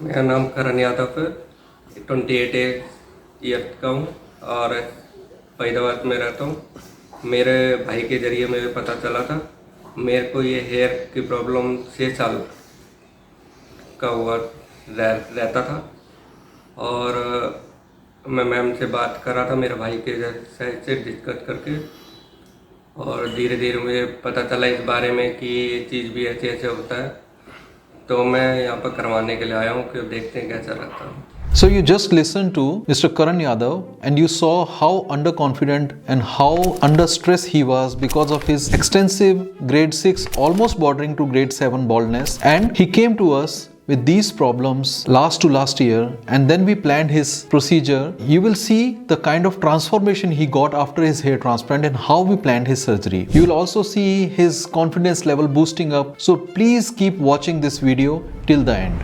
मेरा नाम करण यादव है, 28 ईयर का हूँ और फरीदाबाद में रहता हूँ। मेरे भाई के ज़रिए मुझे पता चला था। मेरे को ये हेयर की प्रॉब्लम 6 साल का हुआ रहता था और मैं मैम से बात कर रहा था मेरे भाई के साइड से डिस्कस करके, और धीरे धीरे मुझे पता चला इस बारे में कि ये चीज़ भी ऐसे ऐसे होता है। तो मैं यहाँ पर करवाने के लिए आया हूँ कि देखते हैं कैसा रहता है। So you just listened to Mr. Karan Yadav and you saw how underconfident and how under stress he was because of his extensive grade 6 almost bordering to grade 7 baldness, and he came to us with these problems last year, and then we planned his procedure. You will see the kind of transformation he got after his hair transplant and how we planned his surgery. You will also see his confidence level boosting up. So please keep watching this video till the end.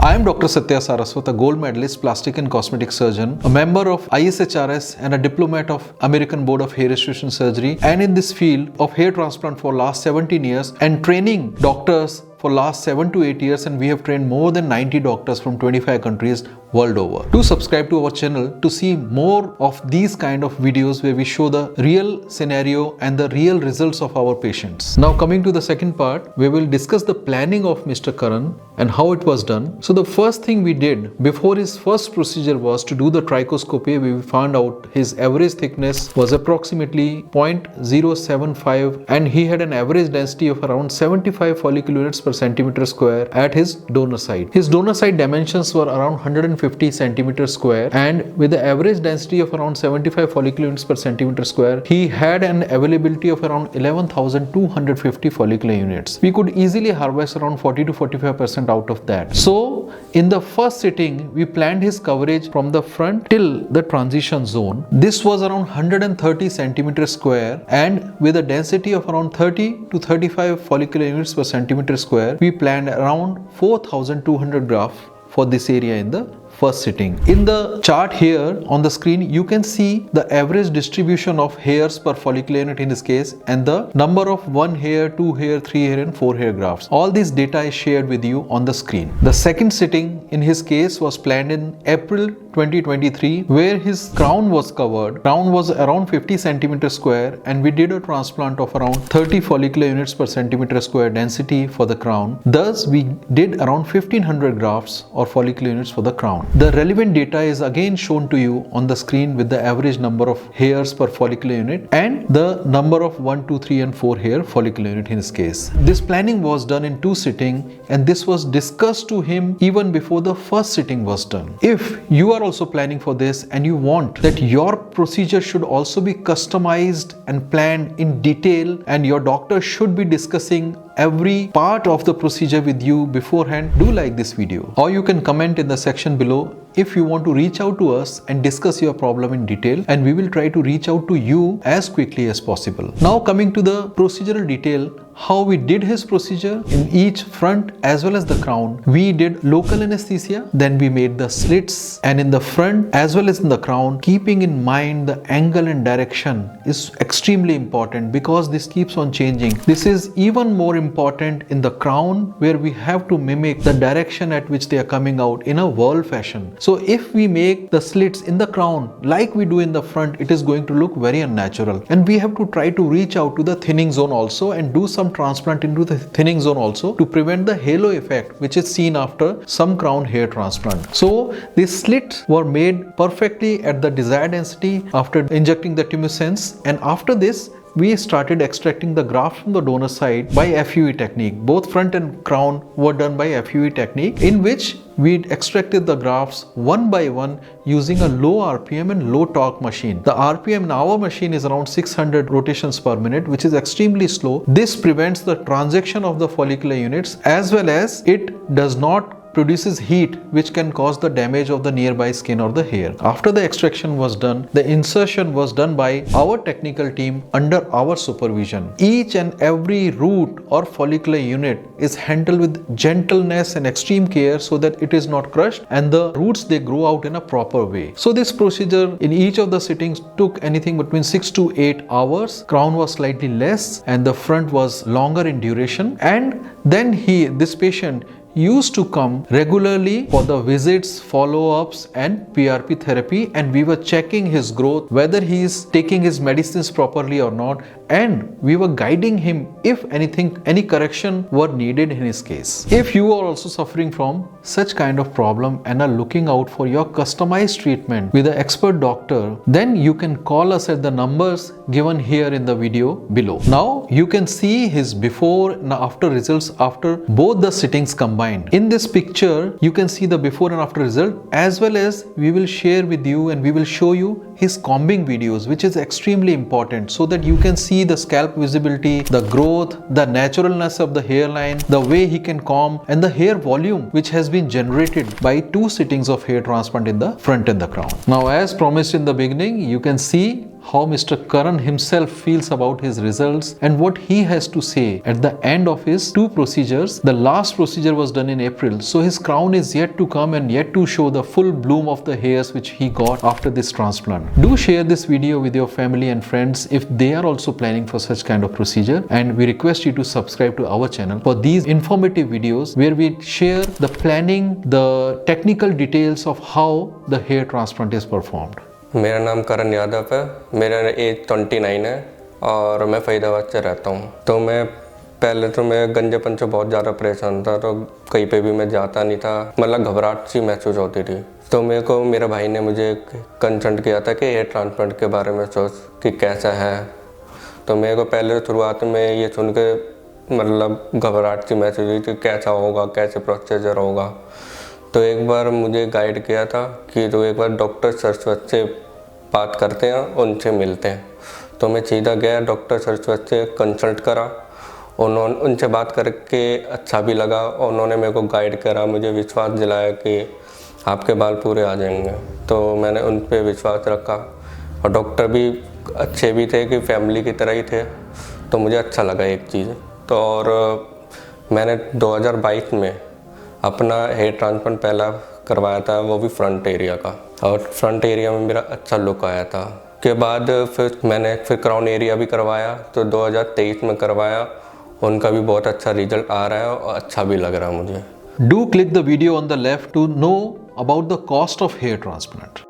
I am Dr. Satya Saraswat, a gold medalist plastic and cosmetic surgeon, a member of ISHRS and a diplomat of American Board of Hair Restoration Surgery, and in this field of hair transplant for last 17 years and training doctors for last 7 to 8 years, and we have trained more than 90 doctors from 25 countries world over. Do subscribe to our channel to see more of these kind of videos where we show the real scenario and the real results of our patients. Now coming to the second part, we will discuss the planning of Mr. Karan and how it was done. So the first thing we did before his first procedure was to do the trichoscopy. We found out his average thickness was approximately 0.075 and he had an average density of around 75 follicular units per centimeter square at his donor site. His donor site dimensions were around 150 centimeters square, and with the average density of around 75 follicular units per centimeter square, he had an availability of around 11,250 follicular units. We could easily harvest around 40 to 45% out of that. So in the first sitting, we planned his coverage from the front till the transition zone. This was around 130 centimeters square, and with a density of around 30 to 35 follicular units per centimeter square, we planned around 4,200 grafts for this area in the first sitting. In the chart here on the screen, you can see the average distribution of hairs per follicular unit in this case, and the number of 1 hair, 2 hair, 3 hair and 4 hair grafts. All this data is shared with you on the screen. The second sitting in his case was planned in April 2023, where his crown was covered. Crown was around 50 centimeters square, and we did a transplant of around 30 follicular units per centimeter square density for the crown. Thus we did around 1500 grafts or follicular units for the crown. The relevant data is again shown to you on the screen with the average number of hairs per follicular unit and the number of 1, 2, 3 and 4 hair follicular unit in this case. This planning was done in 2 sittings, and this was discussed to him even before the first sitting was done. If you are also planning for this and you want that your procedure should also be customized and planned in detail, and your doctor should be discussing every part of the procedure with you beforehand, do like this video, or you can comment in the section below if you want to reach out to us and discuss your problem in detail, and we will try to reach out to you as quickly as possible. Now coming to the procedural detail, how we did his procedure in each front as well as the crown. We did local anesthesia, then we made the slits, and in the front as well as in the crown, keeping in mind the angle and direction is extremely important because this keeps on changing. This is even more important in the crown, where we have to mimic the direction at which they are coming out in a whirl fashion. So if we make the slits in the crown like we do in the front, it is going to look very unnatural, and we have to try to reach out to the thinning zone also and do some transplant into the thinning zone also to prevent the halo effect which is seen after some crown hair transplant. So these slits were made perfectly at the desired density after injecting the tumescence, and after this we started extracting the graft from the donor side by FUE technique. Both front and crown were done by FUE technique, in which we extracted the grafts one by one using a low RPM and low torque machine. The RPM in our machine is around 600 rotations per minute, which is extremely slow. This prevents the transaction of the follicular units, as well as it does not produces heat which can cause the damage of the nearby skin or the hair. After the extraction was done, the insertion was done by our technical team under our supervision. Each and every root or follicular unit is handled with gentleness and extreme care so that it is not crushed and the roots they grow out in a proper way. So this procedure in each of the sittings took anything between 6 to 8 hours. Crown was slightly less and the front was longer in duration, and then this patient used to come regularly for the visits, follow-ups and PRP therapy, and we were checking his growth, whether he is taking his medicines properly or not, and we were guiding him if any correction were needed in his case. If you are also suffering from such kind of problem and are looking out for your customized treatment with an expert doctor, then you can call us at the numbers given here in the video below. Now you can see his before and after results after both the sittings combined. In this picture you can see the before and after result, as well as we will share with you and we will show you his combing videos, which is extremely important, so that you can see the scalp visibility, the growth, the naturalness of the hairline, the way he can comb, and the hair volume which has been generated by 2 sittings of hair transplant in the front and the crown. Now, as promised in the beginning, you can see how Mr. Karan himself feels about his results and what he has to say at the end of his 2 procedures. The last procedure was done in April, so his crown is yet to come and yet to show the full bloom of the hairs which he got after this transplant. Do share this video with your family and friends if they are also planning for such kind of procedure, and we request you to subscribe to our channel for these informative videos where we share the planning, the technical details of how the hair transplant is performed. मेरा नाम करण यादव है, मेरा as 29 है और मैं फरीदाबाद से रहता हूँ। तो मैं पहले तो मैं गंजेपन से बहुत ज़्यादा परेशान था, तो कहीं पे भी मैं जाता नहीं था, मतलब घबराहट सी महसूस होती थी। तो मेरे को मेरे भाई ने मुझे कंसल्ट किया था कि हेयर ट्रांसप्लांट के बारे में सोच कि कैसा है। तो मेरे को पहले शुरुआत में ये सुन के मतलब घबराहट सी महसूस हुई थी, कैसा होगा, कैसे प्रोसीजर होगा। तो एक बार मुझे गाइड किया था कि तो एक बार डॉक्टर सरस्वत से बात करते हैं, उनसे मिलते हैं। तो मैं सीधा गया, डॉक्टर सरस्वत से कंसल्ट करा, उनसे बात करके अच्छा भी लगा। उन्होंने मेरे को गाइड करा, मुझे विश्वास दिलाया कि आपके बाल पूरे आ जाएंगे। तो मैंने उन पे विश्वास रखा और डॉक्टर भी अच्छे भी थे कि फैमिली की तरह ही थे, तो मुझे अच्छा लगा एक चीज़। तो और मैंने 2022 में अपना हेयर ट्रांसप्लांट पहला करवाया था, वो भी फ्रंट एरिया का, और फ्रंट एरिया में मेरा अच्छा लुक आया था। के बाद फिर मैंने क्राउन एरिया भी करवाया, तो 2023 में करवाया, उनका भी बहुत अच्छा रिजल्ट आ रहा है और अच्छा भी लग रहा है मुझे। Do click the video on the left to know about the cost of hair transplant.